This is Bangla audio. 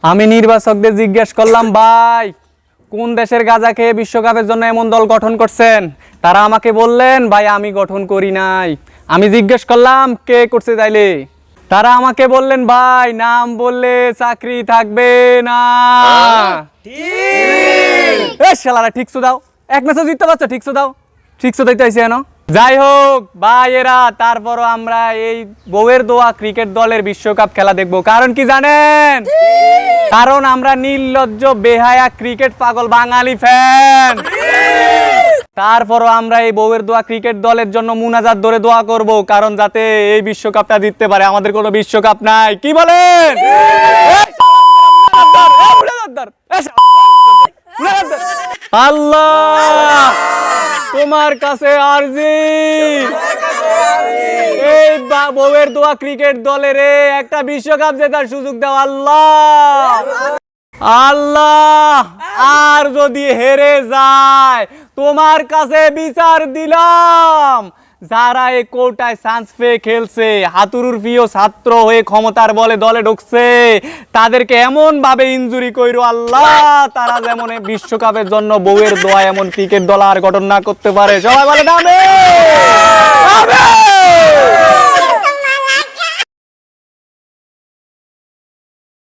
আমি নির্বাচকদের জিজ্ঞেস করলাম, ভাই কোন দেশের গাঁজা খেয়ে বিশ্বকাপের জন্য এমন দল গঠন করছেন? তারা আমাকে বললেন, ভাই আমি গঠন করি নাই। আমি জিজ্ঞেস করলাম, কে করছে তাইলে? তারা আমাকে বললেন, ভাই নাম বললে চাকরি থাকবে না। শালারা ঠিকসো দাও, এক ম্যাচও জিততে পারছো, ঠিকসো দাও, ঠিকসো দিতে হয়েছে কেন? যাই হোক ভাইয়েরা, তারপরও আমরা এই বউয়ের দোয়া ক্রিকেট দলের বিশ্বকাপ খেলা দেখবো। কারণ কি জানেন? কারণ আমরা নির্লজ্জ বেহায়া ক্রিকেট পাগল বাঙালি ফ্যান। তারপরও আমরা এই বউয়ের দোয়া ক্রিকেট দলের জন্য মুনাজাত ধরে দোয়া করব, কারণ যাতে এই বিশ্বকাপটা জিততে পারে। আমাদের কোনো বিশ্বকাপ নাই, কি বলেন? আল্লাহ তোমার কাছে আরজি, এই বউয়ের দোয়া ক্রিকেট দলের একটা বিশ্বকাপ জেতার সুযোগ দাও আল্লাহ। আল্লাহ আর যদি হেরে যায়, তোমার কাছে বিচার দিলাম, যারা এই কোটায় চান্স পেয়ে খেলছে, হাতুরুর প্রিয় ছাত্র হয়ে ক্ষমতার বলে দলে ঢুকছে, তাদেরকে এমন ভাবে ইনজুরি কইরো আল্লাহ, তারা যেমন বিশ্বকাপের জন্য বউয়ের দোয়া এমন ক্রিকেট দল আর গঠন না করতে পারে। সবাই বলে আমিন।